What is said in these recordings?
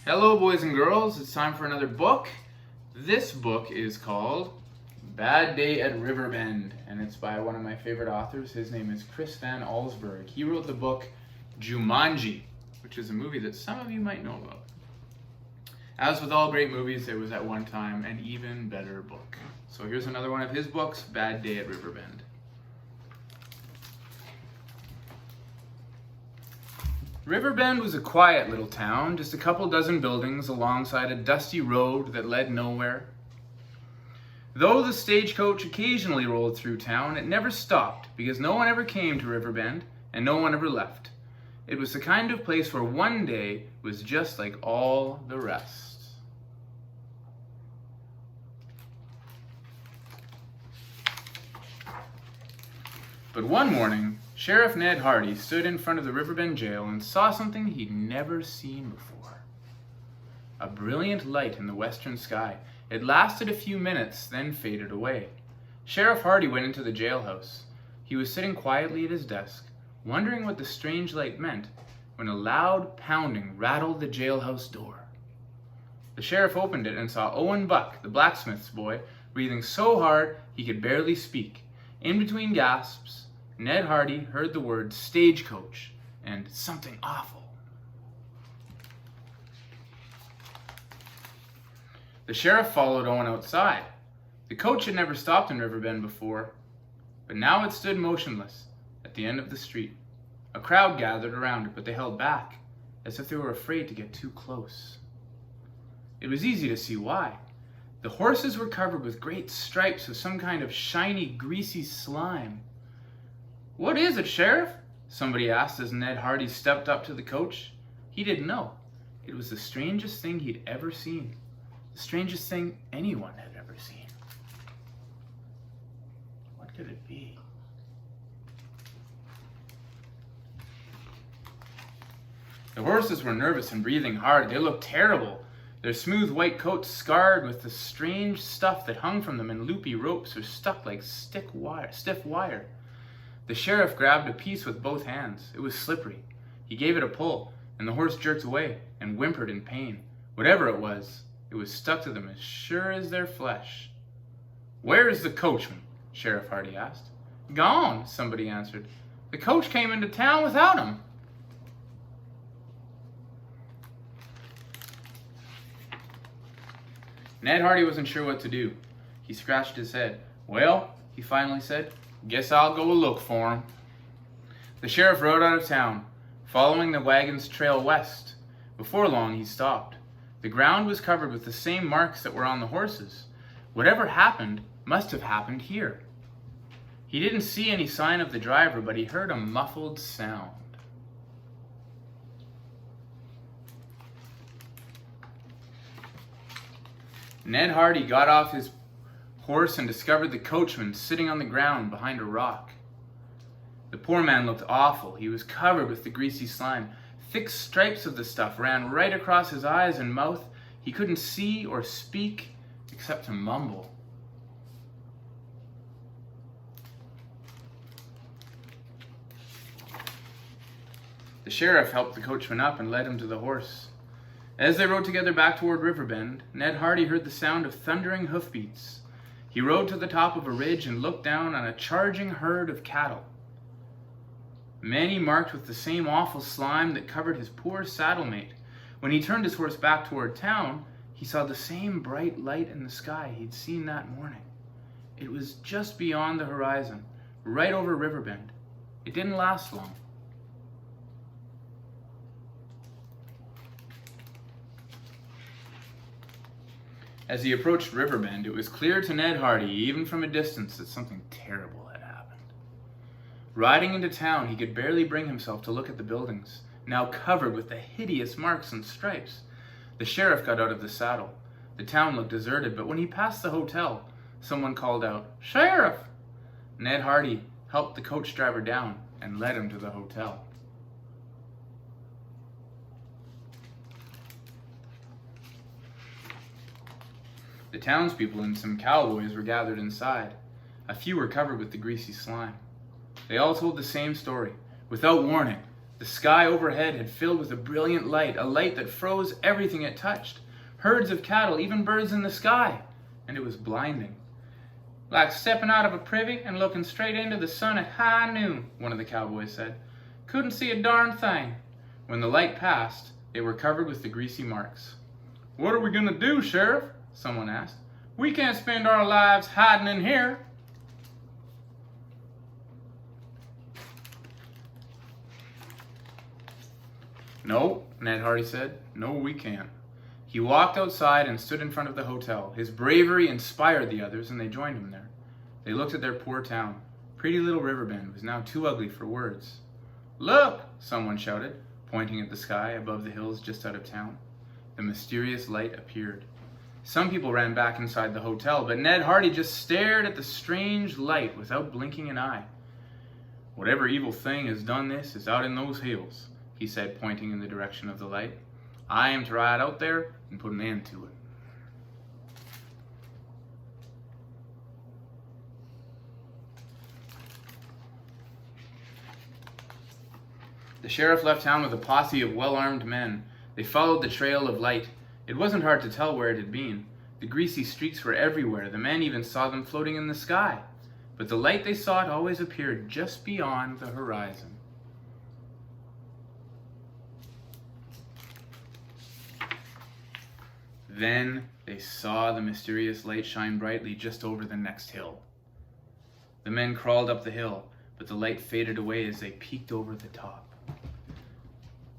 Hello, boys and girls. It's time for another book. This book is called Bad Day at Riverbend, and it's by one of my favorite authors. His name is Chris van Allsburg. He wrote the book Jumanji, which is a movie that some of you might know about. As with all great movies, it was at one time an even better book. So here's another one of his books, Bad Day at Riverbend. Riverbend was a quiet little town, just a couple dozen buildings alongside a dusty road that led nowhere. Though the stagecoach occasionally rolled through town, it never stopped because no one ever came to Riverbend and no one ever left. It was the kind of place where one day was just like all the rest. But one morning, Sheriff Ned Hardy stood in front of the Riverbend jail and saw something he'd never seen before. A brilliant light in the western sky. It lasted a few minutes, then faded away. Sheriff Hardy went into the jailhouse. He was sitting quietly at his desk, wondering what the strange light meant, when a loud pounding rattled the jailhouse door. The sheriff opened it and saw Owen Buck, the blacksmith's boy, breathing so hard he could barely speak. In between gasps, Ned Hardy heard the words stagecoach and something awful. The sheriff followed Owen outside. The coach had never stopped in Riverbend before, but now it stood motionless at the end of the street. A crowd gathered around it, but they held back, as if they were afraid to get too close. It was easy to see why. The horses were covered with great stripes of some kind of shiny, greasy slime. "What is it, Sheriff?" somebody asked as Ned Hardy stepped up to the coach. He didn't know. It was the strangest thing he'd ever seen. The strangest thing anyone had ever seen. What could it be? The horses were nervous and breathing hard. They looked terrible. Their smooth white coats scarred with the strange stuff that hung from them in loopy ropes or stuck like stiff wire. The sheriff grabbed a piece with both hands. It was slippery. He gave it a pull, and the horse jerked away and whimpered in pain. Whatever it was stuck to them as sure as their flesh. "Where is the coachman?" Sheriff Hardy asked. "Gone," somebody answered. "The coach came into town without him." Ned Hardy wasn't sure what to do. He scratched his head. "Well," he finally said, "guess I'll go look for him." The sheriff rode out of town, following the wagon's trail west. Before long, he stopped. The ground was covered with the same marks that were on the horses. Whatever happened must have happened here. He didn't see any sign of the driver, but he heard a muffled sound. Ned Hardy got off his horse and discovered the coachman sitting on the ground behind a rock. The poor man looked awful. He was covered with the greasy slime. Thick stripes of the stuff ran right across his eyes and mouth. He couldn't see or speak except to mumble. The sheriff helped the coachman up and led him to the horse. As they rode together back toward Riverbend, Ned Hardy heard the sound of thundering hoofbeats. He rode to the top of a ridge and looked down on a charging herd of cattle. Many marked with the same awful slime that covered his poor saddlemate. When he turned his horse back toward town, he saw the same bright light in the sky he'd seen that morning. It was just beyond the horizon, right over Riverbend. It didn't last long. As he approached Riverbend, it was clear to Ned Hardy, even from a distance, that something terrible had happened. Riding into town, he could barely bring himself to look at the buildings, now covered with the hideous marks and stripes. The sheriff got out of the saddle. The town looked deserted, but when he passed the hotel, someone called out, "Sheriff!" Ned Hardy helped the coach driver down and led him to the hotel. The townspeople and some cowboys were gathered inside. A few were covered with the greasy slime. They all told the same story. Without warning, The sky overhead had filled with a brilliant light, a light that froze everything it touched. Herds of cattle, even birds in the sky, and it was blinding. "Like stepping out of a privy and looking straight into the sun at high noon," one of the cowboys said. "Couldn't see a darn thing." When the light passed, they were covered with the greasy marks. "What are we going to do, Sheriff?" someone asked. "We can't spend our lives hiding in here." "No," Ned Hardy said. "No, we can't." He walked outside and stood in front of the hotel. His bravery inspired the others, and they joined him there. They looked at their poor town. Pretty little Riverbend was now too ugly for words. "Look!" someone shouted, pointing at the sky above the hills just out of town. The mysterious light appeared. Some people ran back inside the hotel, but Ned Hardy just stared at the strange light without blinking an eye. "Whatever evil thing has done this is out in those hills," he said, pointing in the direction of the light. "I am to ride out there and put an end to it." The sheriff left town with a posse of well-armed men. They followed the trail of light. It wasn't hard to tell where it had been. The greasy streaks were everywhere. The men even saw them floating in the sky. But the light they sought always appeared just beyond the horizon. Then they saw the mysterious light shine brightly just over the next hill. The men crawled up the hill, but the light faded away as they peeked over the top.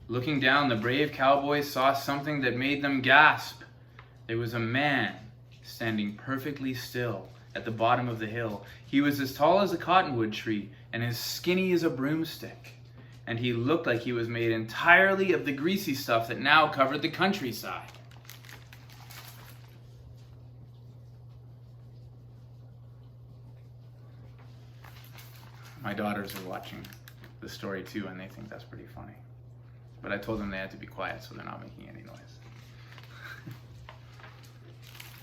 Looking down, the brave cowboys saw something that made them gasp. There was a man standing perfectly still at the bottom of the hill. He was as tall as a cottonwood tree and as skinny as a broomstick. And he looked like he was made entirely of the greasy stuff that now covered the countryside. My daughters are watching the story too, and they think that's pretty funny. But I told them they had to be quiet so they're not making any noise.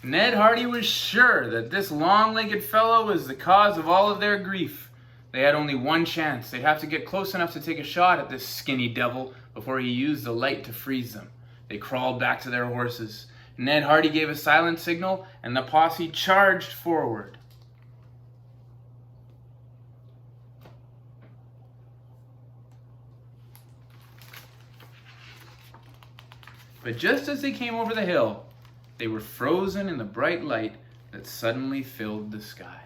Ned Hardy was sure that this long-legged fellow was the cause of all of their grief. They had only one chance. They'd have to get close enough to take a shot at this skinny devil before he used the light to freeze them. They crawled back to their horses. Ned Hardy gave a silent signal, and the posse charged forward. But just as they came over the hill, they were frozen in the bright light that suddenly filled the sky.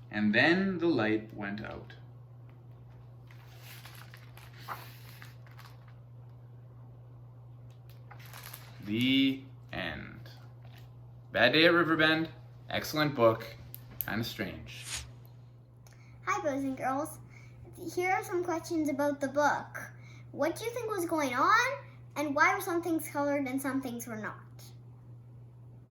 And then the light went out. The end. Bad Day at Riverbend. Excellent book. Kind of strange. Hi, boys and girls. Here are some questions about the book. What do you think was going on? And why were some things colored and some things were not?